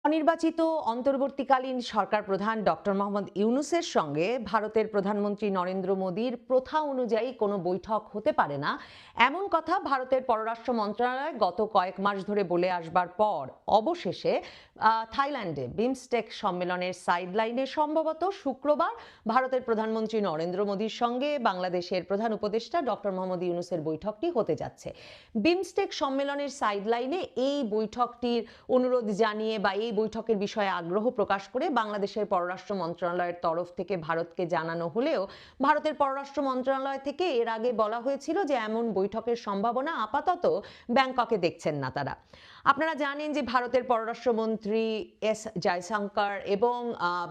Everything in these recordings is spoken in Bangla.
অনির্বাচিত অন্তর্বর্তীকালীন সরকার প্রধান ডক্টর মোহাম্মদ ইউনূসের সঙ্গে ভারতের প্রধানমন্ত্রী নরেন্দ্র মোদীর প্রথা অনুযায়ী কোনো বৈঠক হতে পারে না, এমন কথা ভারতের পররাষ্ট্র মন্ত্রণালয় গত কয়েক মাস ধরে বলে আসবার পর অবশেষে থাইল্যান্ডে বিমস্টেক সম্মেলনের সাইডলাইনে সম্ভবত শুক্রবার ভারতের প্রধানমন্ত্রী নরেন্দ্র মোদীর সঙ্গে বাংলাদেশের প্রধান উপদেষ্টা ডক্টর মোহাম্মদ ইউনূসের বৈঠকটি হতে যাচ্ছে। বিমস্টেক সম্মেলনের সাইডলাইনে এই বৈঠকটির অনুরোধ জানিয়ে বা এই বৈঠকের বিষয়ে আগ্রহ প্রকাশ করে বাংলাদেশের পররাষ্ট্র মন্ত্রণালয়ের তরফ থেকে ভারতকে জানানো হলেও ভারতের পররাষ্ট্র মন্ত্রণালয় থেকে এর আগে বলা হয়েছিল যে এমন বৈঠকের সম্ভাবনা আপাতত ব্যাংককে দেখছেন না তারা। আপনারা জানেন যে ভারতের পররাষ্ট্রমন্ত্রী এস জয়শঙ্কর এবং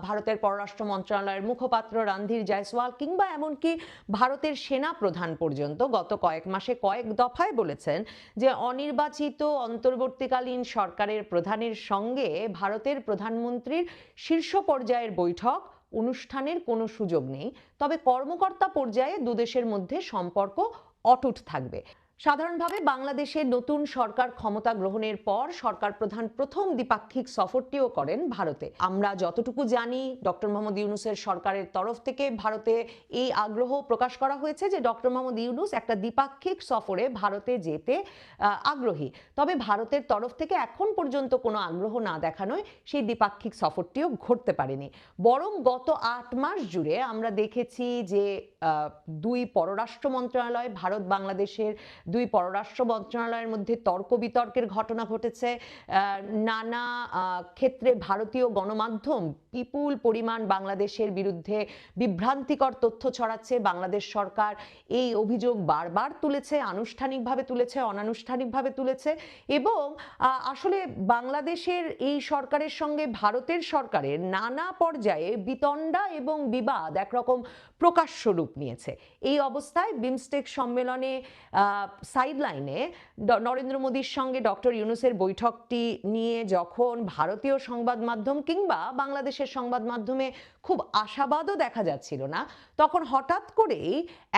ভারতের পররাষ্ট্র মন্ত্রণালয়ের মুখপাত্র রণধীর জয়সওয়াল কিংবা এমনকি ভারতের সেনা প্রধান পর্যন্ত গত কয়েক মাসে কয়েক দফায় বলেছেন যে অনির্বাচিত অন্তর্বর্তীকালীন সরকারের প্রধানের সঙ্গে ভারতের প্রধানমন্ত্রীর শীর্ষ পর্যায়ের বৈঠক অনুষ্ঠানের কোনো সুযোগ নেই, তবে কর্মকর্তা পর্যায়ে দুদেশের মধ্যে সম্পর্ক অটুট থাকবে। সাধারণভাবে বাংলাদেশের নতুন সরকার ক্ষমতা গ্রহণের পর সরকার প্রধান প্রথম দ্বিপাক্ষিক সফরটিও করেন ভারতে। আমরা যতটুকু জানি ডক্টর মোহাম্মদ ইউনূসের সরকারের তরফ থেকে ভারতে এই আগ্রহ প্রকাশ করা হয়েছে যে ডক্টর মোহাম্মদ ইউনূস একটা দ্বিপাক্ষিক সফরে ভারতে যেতে আগ্রহী, তবে ভারতের তরফ থেকে এখন পর্যন্ত কোনো আগ্রহ না দেখানোয় সেই দ্বিপাক্ষিক সফরটিও ঘটতে পারেনি। বরং গত ৮ মাস জুড়ে আমরা দেখেছি যে দুই পররাষ্ট্র মন্ত্রণালয়, ভারত বাংলাদেশের দুই পররাষ্ট্র মন্ত্রণালয়ের মধ্যে তর্ক বিতর্কের ঘটনা ঘটেছে। নানা ক্ষেত্রে ভারতীয় গণমাধ্যম বিপুল পরিমাণ বাংলাদেশের বিরুদ্ধে বিভ্রান্তিকর তথ্য ছড়াচ্ছে। বাংলাদেশ সরকার এই অভিযোগ বারবার তুলেছে, আনুষ্ঠানিকভাবে তুলেছে, অনানুষ্ঠানিকভাবে তুলেছে এবং আসলে বাংলাদেশের এই সরকারের সঙ্গে ভারতের সরকারের নানা পর্যায়ে বিতণ্ডা এবং বিবাদ একরকম প্রকাশ্য রূপ নিয়েছে। এই অবস্থায় বিমস্টেক সম্মেলনে সাইডলাইনে নরেন্দ্র মোদীর সঙ্গে ডক্টর ইউনূসের বৈঠকটি নিয়ে যখন ভারতীয় সংবাদ মাধ্যম কিংবা বাংলাদেশের সংবাদ মাধ্যমে খুব আশাবাদও দেখা যাচ্ছিল না, তখন হঠাৎ করেই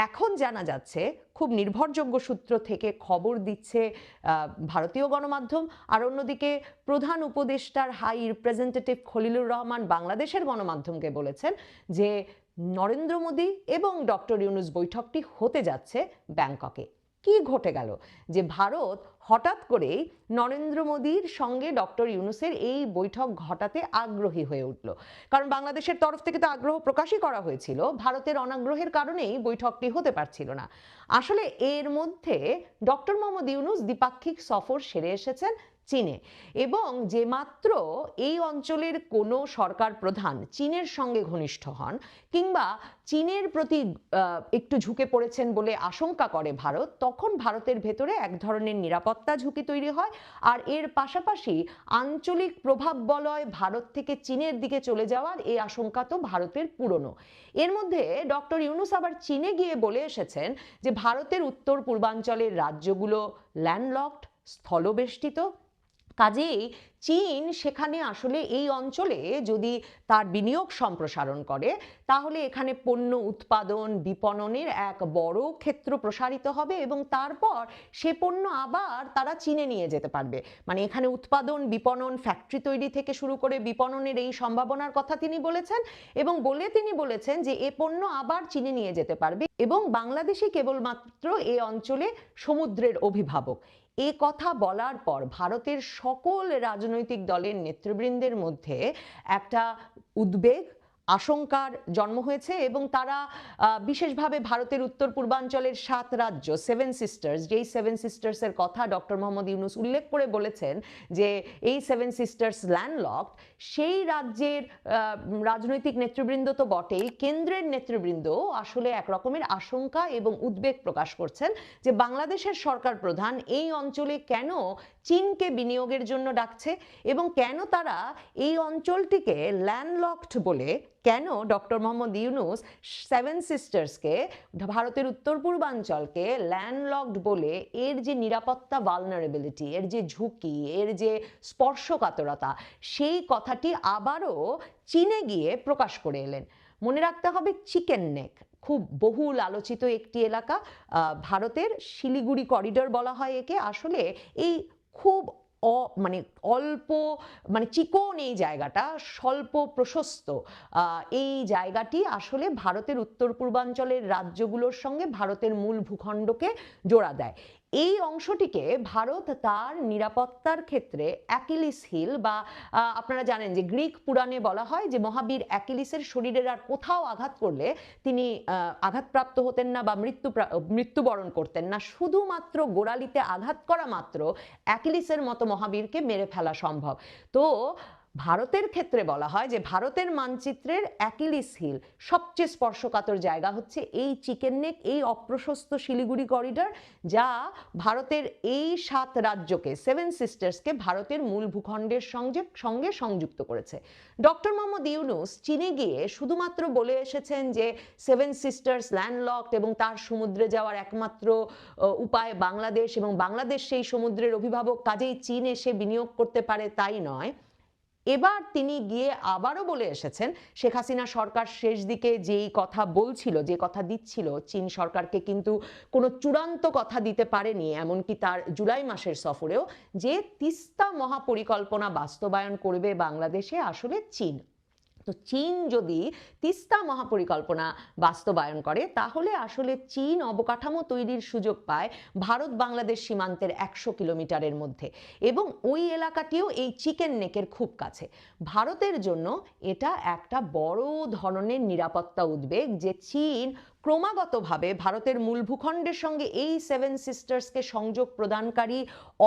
এখন জানা যাচ্ছে, খুব নির্ভরযোগ্য সূত্র থেকে খবর দিচ্ছে ভারতীয় গণমাধ্যম, আর অন্যদিকে প্রধান উপদেষ্টার হাই রিপ্রেজেন্টেটিভ খলিলুর রহমান বাংলাদেশের গণমাধ্যমকে বলেছেন যে নরেন্দ্র মোদী এবং ডক্টর ইউনূস বৈঠকটি হতে যাচ্ছে ব্যাংককে। কি ঘটে গেল যে ভারত হঠাৎ করেই নরেন্দ্র মোদীর সঙ্গে ডক্টর ইউনূসের এই বৈঠক ঘটাতে আগ্রহী হয়ে উঠল? কারণ বাংলাদেশের তরফ থেকে তো আগ্রহ প্রকাশই করা হয়েছিল, ভারতের অনাগ্রহের কারণেই বৈঠকটি হতে পারছিল না। আসলে এর মধ্যে ডক্টর মোহাম্মদ ইউনূস দ্বিপাক্ষিক সফর সেরে এসেছেন চীনে, এবং যে মাত্র এই অঞ্চলের কোনো সরকার প্রধান চীনের সঙ্গে ঘনিষ্ঠ হন কিংবা চীনের প্রতি একটু ঝুঁকে পড়েছেন বলে আশঙ্কা করে ভারত, তখন ভারতের ভেতরে এক ধরনের নিরাপত্তা ঝুঁকি তৈরি হয়। আর এর পাশাপাশি আঞ্চলিক প্রভাব বলয় ভারত থেকে চীনের দিকে চলে যাওয়ার এই আশঙ্কা তো ভারতের পুরনো। এর মধ্যে ডক্টর ইউনূস আবার চীনে গিয়ে বলে এসেছেন যে ভারতের উত্তর পূর্বাঞ্চলের রাজ্যগুলো ল্যান্ডলকড, স্থলবেষ্টিত, কাজেই চীন সেখানে আসলে এই অঞ্চলে যদি তার বিনিয়োগ সম্প্রসারণ করে তাহলে এখানে পণ্য উৎপাদন বিপণনের এক বড় ক্ষেত্র প্রসারিত হবে এবং তারপর সে পণ্য আবার তারা চীনে নিয়ে যেতে পারবে। মানে এখানে উৎপাদন বিপণন ফ্যাক্টরি তৈরি থেকে শুরু করে বিপণনের এই সম্ভাবনার কথা তিনি বলেছেন, এবং তিনি বলেছেন যে এ পণ্য আবার চীনে নিয়ে যেতে পারবে এবং বাংলাদেশই কেবলমাত্র এই অঞ্চলে সমুদ্রের অভিভাবক। এ কথা বলার পর ভারতের সকল রাজনৈতিক দলের নেতৃবৃন্দের মধ্যে একটা উদ্বেগ, আশঙ্কার জন্ম হয়েছে এবং তারা বিশেষভাবে ভারতের উত্তর পূর্বাঞ্চলের 7 রাজ্য, 7 সিস্টার্স, যেই 7 সিস্টার্সের কথা ডক্টর মোহাম্মদ ইউনূস উল্লেখ করে বলেছেন যে এই 7 সিস্টার্স ল্যান্ডলকড, সেই রাজ্যের রাজনৈতিক নেতৃবৃন্দ তো বটেই, কেন্দ্রের নেতৃবৃন্দ আসলে এক রকমের আশঙ্কা এবং উদ্বেগ প্রকাশ করছেন যে বাংলাদেশের সরকার প্রধান এই অঞ্চলে কেন চীনকে বিনিয়োগের জন্য ডাকছে এবং কেন তারা এই অঞ্চলটিকে ল্যান্ডলকড বলে, কেন ডক্টর মোহাম্মদ ইউনূস 7 সিস্টার্সকে, ভারতের উত্তর পূর্বাঞ্চলকে ল্যান্ডলকড বলে এর যে নিরাপত্তা ভালনারেবিলিটি, এর যে ঝুঁকি, এর যে স্পর্শকাতরতা, সেই কথাটি আবারও চীনে গিয়ে প্রকাশ করে এলেন। মনে রাখতে হবে চিকেন নেক খুব বহুল আলোচিত একটি এলাকা, ভারতের শিলিগুড়ি করিডোর বলা হয় একে। আসলে এই খুব মানে অল্প, মানে চিকন এই জায়গাটা, স্বল্প প্রশস্ত এই জায়গাটি আসলে ভারতের উত্তর পূর্বাঞ্চলের রাজ্যগুলোর সঙ্গে ভারতের মূল ভূখণ্ডকে জোড়া দেয়। এই অংশটিকে ভারত তার নিরাপত্তার ক্ষেত্রে অ্যাকিলিস হিল বা আপনারা জানেন যে গ্রিক পুরাণে বলা হয় যে মহাবীর অ্যাকিলিসের শরীরের আর কোথাও আঘাত করলে তিনি আঘাতপ্রাপ্ত হতেন না বা মৃত্যুবরণ করতেন না, শুধুমাত্র গোড়ালিতে আঘাত করা মাত্র অ্যাকিলিসের মতো মহাবীরকে মেরে ফেলা সম্ভব। তো ভারতের ক্ষেত্রে বলা হয় যে ভারতের মানচিত্রের অ্যাকিলিস হিল, সবচেয়ে স্পর্শকাতর জায়গা হচ্ছে এই চিকেন নেক, এই অপ্রশস্ত শিলিগুড়ি করিডর, যা ভারতের এই 7 রাজ্যকে, 7 সিস্টার্সকে ভারতের মূল ভূখণ্ডের সঙ্গে সংযুক্ত করেছে। ডক্টর মোহাম্মদ ইউনূস চীনে গিয়ে শুধুমাত্র বলে এসেছেন যে 7 সিস্টার্স ল্যান্ডলকড এবং তার সমুদ্রে যাওয়ার একমাত্র উপায় বাংলাদেশ, এবং বাংলাদেশ সেই সমুদ্রের অভিভাবক, কাজেই চীন এসে বিনিয়োগ করতে পারে তাই নয়। এবার তিনি গিয়ে আবারও বলে এসেছেন, শেখ হাসিনা সরকার শেষ দিকে যেই কথা বলছিল, যে কথা দিচ্ছিল চীন সরকারকে, কিন্তু কোনো চূড়ান্ত কথা দিতে পারেনি, এমনকি তার জুলাই মাসের সফরেও, যে তিস্তা মহাপরিকল্পনা বাস্তবায়ন করবে বাংলাদেশে আসলে চীন। তো চীন যদি তিস্তা মহাপরিকল্পনা বাস্তবায়ন করে তাহলে আসলে চীন অবকাঠামো তৈরির সুযোগ পায় ভারত বাংলাদেশ সীমান্তের 100 কিলোমিটারের মধ্যে, এবং ওই এলাকাটিও এই চিকেন নেকের খুব কাছে। ভারতের জন্য এটা একটা বড় ধরনের নিরাপত্তা উদ্বেগ যে চীন ক্রমাগতভাবে ভারতের মূল ভূখণ্ডের সঙ্গে এই 7 সিস্টার্সকে সংযোগ প্রদানকারী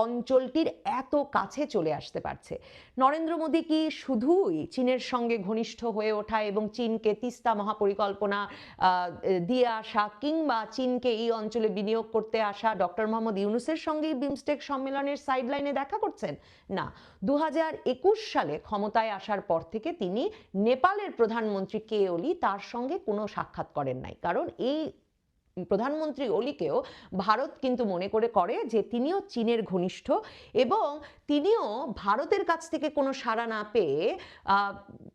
অঞ্চলটির এত কাছে চলে আসতে পারছে। নরেন্দ্র মোদী কি শুধুই চীনের সঙ্গে ঘনিষ্ঠ হয়ে ওঠা এবং চীনকে তিস্তা মহাপরিকল্পনা দিয়ে আসা, কিংবা চীনকে এই অঞ্চলে বিনিয়োগ করতে আসা ডক্টর মোহাম্মদ ইউনূসের সঙ্গেই বিমস্টেক সম্মেলনের সাইডলাইনে দেখা করছেন? না, 2021 সালে ক্ষমতায় আসার পর থেকে তিনি নেপালের প্রধানমন্ত্রী কে ওলি, তার সঙ্গে কোনো সাক্ষাৎ করেন নাই, কারণ এই প্রধানমন্ত্রী ওলিকেও ভারত কিন্তু মনে করে যে তিনিও চীনের ঘনিষ্ঠ, এবং তিনিও ভারতের কাছ থেকে কোনো সাড়া না পেয়ে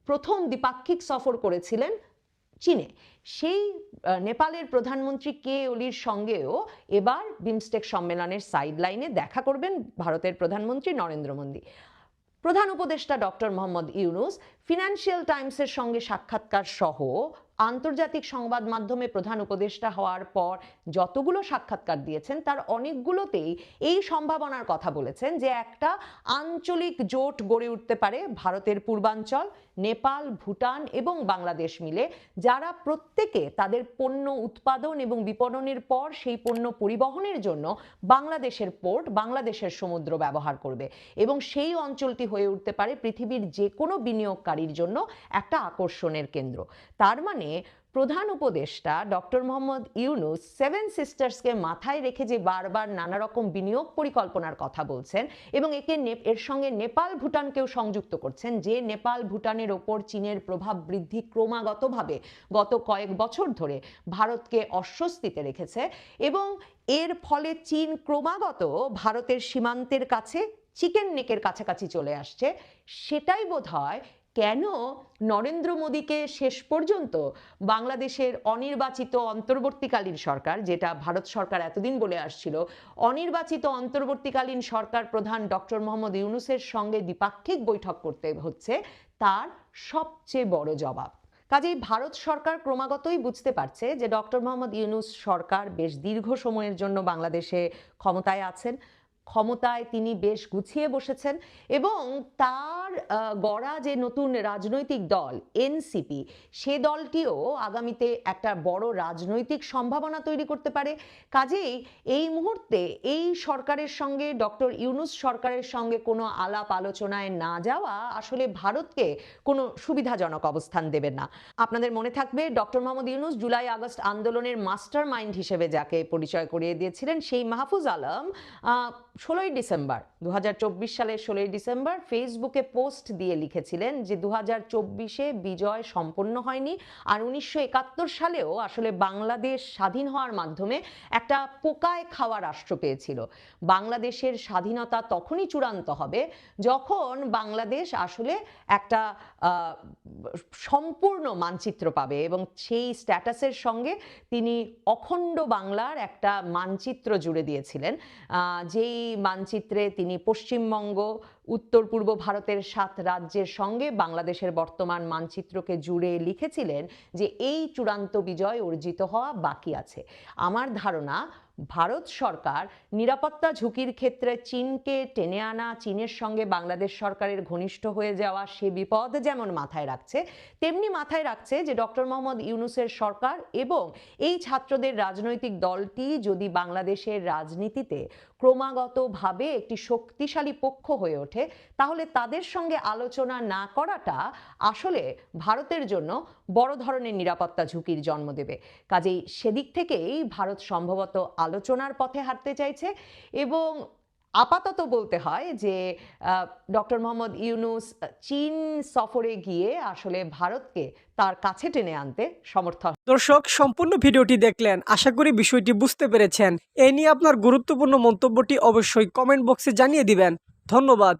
প্রথম দ্বিপাক্ষিক সফর করেছিলেন চীনে। সেই নেপালের প্রধানমন্ত্রী কে ওলির সঙ্গেও এবার বিমস্টেক সম্মেলনের সাইডলাইনে দেখা করবেন ভারতের প্রধানমন্ত্রী নরেন্দ্র মোদী। প্রধান উপদেষ্টা ডক্টর মোহাম্মদ ইউনূস ফিনান্সিয়াল টাইমসের সঙ্গে সাক্ষাৎকার সহ আন্তর্জাতিক সংবাদ মাধ্যমে প্রধান উপদেষ্টা হওয়ার পর যতগুলো সাক্ষাৎকার দিয়েছেন তার অনেকগুলোতেই এই সম্ভাবনার কথা বলেছেন যে একটা আঞ্চলিক জোট গড়ে উঠতে পারে ভারতের পূর্বাঞ্চল, নেপাল, ভুটান এবং বাংলাদেশ মিলে, যারা প্রত্যেকে তাদের পণ্য উৎপাদন এবং বিপণনের পর সেই পণ্য পরিবহনের জন্য বাংলাদেশের পোর্ট, বাংলাদেশের সমুদ্র ব্যবহার করবে, এবং সেই অঞ্চলটি হয়ে উঠতে পারে পৃথিবীর যে কোনো বিনিয়োগকারীর জন্য একটা আকর্ষণের কেন্দ্র। তার মানে প্রধান উপদেষ্টা ডক্টর মোহাম্মদ ইউনূস 7 সিস্টার্সকে মাথায় রেখে যে বারবার নানা রকম বিনিয়োগ পরিকল্পনার কথা বলছেন, এবং এর সঙ্গে নেপাল ভুটানকেও সংযুক্ত করছেন, যে নেপাল ভুটানের ওপর চীনের প্রভাব বৃদ্ধি ক্রমাগতভাবে গত কয়েক বছর ধরে ভারতকে অস্বস্তিতে রেখেছে, এবং এর ফলে চীন ক্রমাগত ভারতের সীমান্তের কাছে, চিকেন নেকের কাছাকাছি চলে আসছে। সেটাই বোধহয় কেন নরেন্দ্র মোদীকে শেষ পর্যন্ত বাংলাদেশের অনির্বাচিত অন্তর্বর্তীকালীন সরকার, যেটা ভারত সরকার এতদিন বলে আসছিল, অনির্বাচিত অন্তর্বর্তীকালীন সরকার প্রধান ডক্টর মোহাম্মদ ইউনূসের সঙ্গে দ্বিপাক্ষিক বৈঠক করতে হচ্ছে, তার সবচেয়ে বড় জবাব। কাজেই ভারত সরকার ক্রমাগতই বুঝতে পারছে যে ডক্টর মোহাম্মদ ইউনূস সরকার বেশ দীর্ঘ সময়ের জন্য বাংলাদেশে ক্ষমতায় আছেন, ক্ষমতায় তিনি বেশ গুছিয়ে বসেছেন, এবং তার গড়া যে নতুন রাজনৈতিক দল এনসিপি, সে দলটিও আগামীতে একটা বড় রাজনৈতিক সম্ভাবনা তৈরি করতে পারে। কাজেই এই মুহূর্তে এই সরকারের সঙ্গে, ডক্টর ইউনূস সরকারের সঙ্গে কোনো আলাপ আলোচনায় না যাওয়া আসলে ভারতকে কোনো সুবিধাজনক অবস্থান দেবে না। আপনাদের মনে থাকবে doctor Mohammad Yunus July August আন্দোলনের মাস্টার মাইন্ড হিসেবে যাকে পরিচয় করিয়ে দিয়েছিলেন, সেই মাহফুজ আলম 16ই ডিসেম্বর 2024 সালের 16ই ডিসেম্বর ফেসবুকে পোস্ট দিয়ে লিখেছিলেন যে 2024-এ বিজয় সম্পন্ন হয়নি, আর 1971 সালেও আসলে বাংলাদেশ স্বাধীন হওয়ার মাধ্যমে একটা পোকায় খাওয়া রাষ্ট্র পেয়েছিল। বাংলাদেশের স্বাধীনতা তখনই চূড়ান্ত হবে যখন বাংলাদেশ আসলে একটা সম্পূর্ণ মানচিত্র পাবে, এবং সেই স্ট্যাটাসের সঙ্গে তিনি অখণ্ড বাংলার একটা মানচিত্র জুড়ে দিয়েছিলেন, যেই মানচিত্রে তিনি পশ্চিমবঙ্গ, উত্তর পূর্ব ভারতের 7 রাজ্যের সঙ্গে বাংলাদেশের বর্তমান মানচিত্রকে জুড়ে লিখেছিলেন যে এই চূড়ান্ত বিজয় অর্জিত হওয়া বাকি আছে। আমার ধারণা ভারত সরকার নিরাপত্তা ঝুঁকির ক্ষেত্রে চীনকে টেনে আনা, চীনের সঙ্গে বাংলাদেশ সরকারের ঘনিষ্ঠ হয়ে যাওয়া সে বিপদ যেমন মাথায় রাখছে, তেমনি মাথায় রাখছে যে ডক্টর মোহাম্মদ ইউনূসের সরকার এবং এই ছাত্রদের রাজনৈতিক দলটি যদি বাংলাদেশের রাজনীতিতে ক্রমাগতভাবে একটি শক্তিশালী পক্ষ হয়ে ওঠে, তাহলে তাদের সঙ্গে আলোচনা না করাটা আসলে ভারতের জন্য বড় ধরনের নিরাপত্তা ঝুঁকির জন্ম দেবে। কাজেই সেদিক থেকেই ভারত সম্ভবত আলোচনার পথে হাঁটতে চাইছে এবং আপাতত বলতে হয় যে ডক্টর মোহাম্মদ ইউনূস চীন সফরে গিয়ে আসলে ভারতকে তার কাছে টেনে আনতে সমর্থ। দর্শক, সম্পূর্ণ ভিডিওটি দেখলেন, আশা করি বিষয়টি বুঝতে পেরেছেন। এ নিয়ে আপনার গুরুত্বপূর্ণ মন্তব্যটি অবশ্যই কমেন্ট বক্সে জানিয়ে দিবেন। ধন্যবাদ।